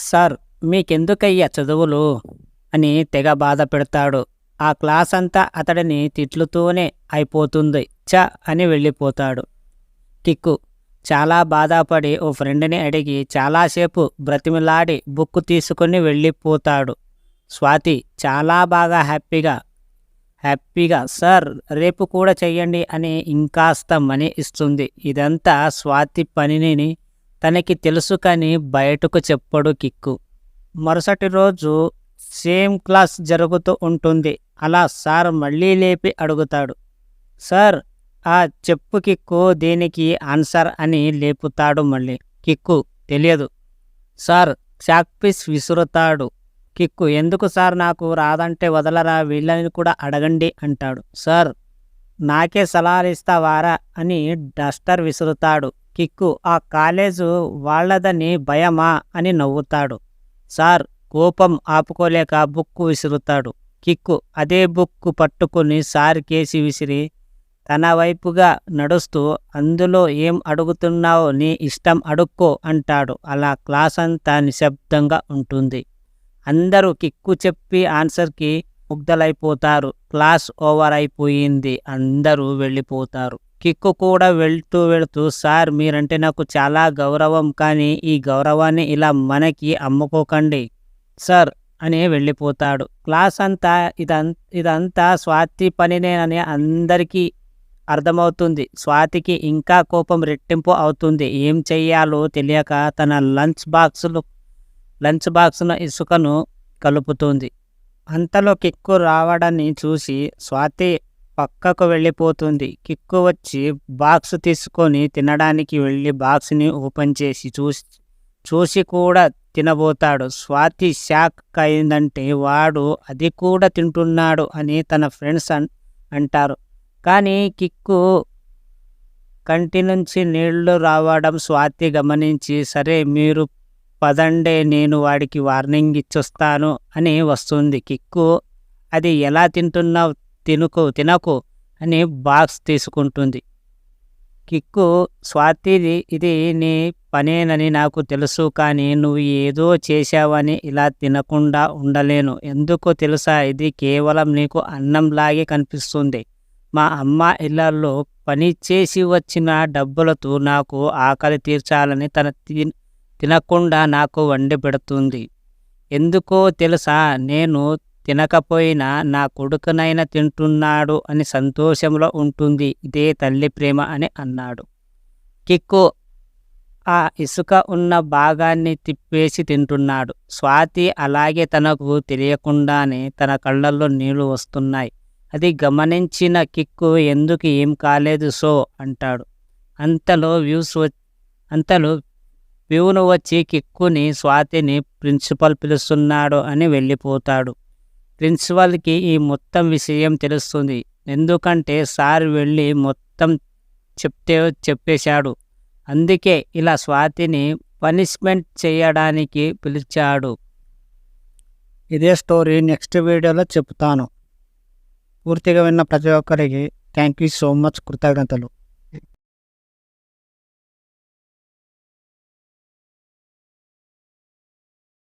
Sir మీకెందుకయ్యా చదువులు అని తెగ బాధ పెడతాడు. ఆ క్లాస్ అంతా అతడిని తిట్లుతూనే అయిపోతుంది. ఛ అని వెళ్ళిపోతాడు. కిక్కు చాలా బాధపడి ఓ ఫ్రెండ్ని అడిగి చాలాసేపు బ్రతిమిలాడి బుక్ తీసుకుని వెళ్ళిపోతాడు. స్వాతి చాలా బాగా హ్యాపీగా సార్ రేపు కూడా చెయ్యండి అని ఇంకాస్త మనీ ఇస్తుంది. ఇదంతా స్వాతి పనిని తనకి తెలుసు కానీ బయటకు చెప్పడు కిక్కు. మరుసటి రోజు సేమ్ క్లాస్ జరుగుతూ ఉంటుంది. అలా సార్ మళ్ళీ లేపి అడుగుతాడు. సార్ ఆ చెప్పు కిక్కు దీనికి ఆన్సర్ అని లేపుతాడు మళ్ళీ. కిక్కు తెలియదు సార్ చాక్పీస్ విసురుతాడు. కిక్కు ఎందుకు సార్ నాకు రాదంటే వదలరా వీళ్ళని కూడా అడగండి అంటాడు. సార్ నాకే సలహాలు ఇస్తావారా అని డస్టర్ విసురుతాడు. కిక్కు ఆ కాలేజు వాళ్ళదని భయమా అని నవ్వుతాడు. సార్ కోపం ఆపుకోలేక బుక్కు విసురుతాడు. కిక్కు అదే బుక్కు పట్టుకుని సార్ కేసి విసిరి తన వైపుగా నడుస్తూ అందులో ఏం అడుగుతున్నావో నీ ఇష్టం అడుక్కో అంటాడు. అలా క్లాస్ అంతా నిశ్శబ్దంగా ఉంటుంది. అందరూ కిక్కు చెప్పి ఆన్సర్కి ముగ్ధలైపోతారు. క్లాస్ ఓవర్ అయిపోయింది. అందరూ వెళ్ళిపోతారు. కిక్కు కూడా వెళ్తూ సార్ మీరంటే నాకు చాలా గౌరవం, కానీ ఈ గౌరవాన్ని ఇలా మనకి అమ్ముకోకండి సార్ అని వెళ్ళిపోతాడు. క్లాస్ అంతా ఇదంతా స్వాతి పనినేనని అందరికీ అర్థమవుతుంది. స్వాతికి ఇంకా కోపం రెట్టింపు అవుతుంది. ఏం చెయ్యాలో తెలియక తన లంచ్ బాక్స్ను ఇసుకను కలుపుతుంది. అంతలో కిక్కు రావడాన్ని చూసి స్వాతి పక్కకు వెళ్ళిపోతుంది. కిక్కు వచ్చి బాక్స్ తీసుకొని తినడానికి వెళ్ళి బాక్స్ని ఓపెన్ చేసి చూసి కూడా తినబోతాడు. స్వాతి షాక్ అయిందంటే వాడు అది కూడా తింటున్నాడు అని తన ఫ్రెండ్స్ అంటారు. కానీ కిక్కు కంటి నుంచి నీళ్లు రావడం స్వాతి గమనించి సరే మీరు పదండే నేను వాడికి వార్నింగ్ ఇచ్చొస్తాను అని వస్తుంది. కిక్కు అది ఎలా తింటున్నావు తినకు అని బాక్స్ తీసుకుంటుంది. కిక్కు స్వాతిది ఇది నీ పనేనని నాకు తెలుసు, కానీ నువ్వు ఏదో చేశావని ఇలా తినకుండా ఉండలేను. ఎందుకో తెలుసా, ఇది కేవలం నీకు అన్నంలాగే కనిపిస్తుంది. మా అమ్మ ఇళ్లలో పని చేసి వచ్చిన డబ్బులతో నాకు ఆకలి తీర్చాలని తినకుండా నాకు వండి పెడుతుంది. ఎందుకో తెలుసా, నేను తినకపోయినా నా కొడుకునైనా తింటున్నాడు అని సంతోషంలో ఉంటుంది. ఇదే తల్లి ప్రేమ అని అన్నాడు. కిక్కు ఆ ఇసుక ఉన్న భాగాన్ని తిప్పేసి తింటున్నాడు. స్వాతి అలాగే తనకు తెలియకుండానే తన కళ్ళల్లో నీళ్లు వస్తున్నాయి. అది గమనించిన కిక్కు ఎందుకు ఏం కాలేదు సో అంటాడు. అంతలో ప్యూను వచ్చి కిక్కుని స్వాతిని ప్రిన్సిపల్ పిలుస్తున్నాడు అని వెళ్ళిపోతాడు. ప్రిన్సిపల్కి ఈ మొత్తం విషయం తెలుస్తుంది. ఎందుకంటే సార్ వెళ్ళి మొత్తం చెప్పేశాడు. అందుకే ఇలా స్వాతిని పనిష్మెంట్ చేయడానికి పిలిచాడు. ఇదే స్టోరీ నెక్స్ట్ వీడియోలో చెప్తాను. పూర్తిగా విన్న ప్రతి ఒక్కరికి థ్యాంక్ యూ సో మచ్, కృతజ్ఞతలు.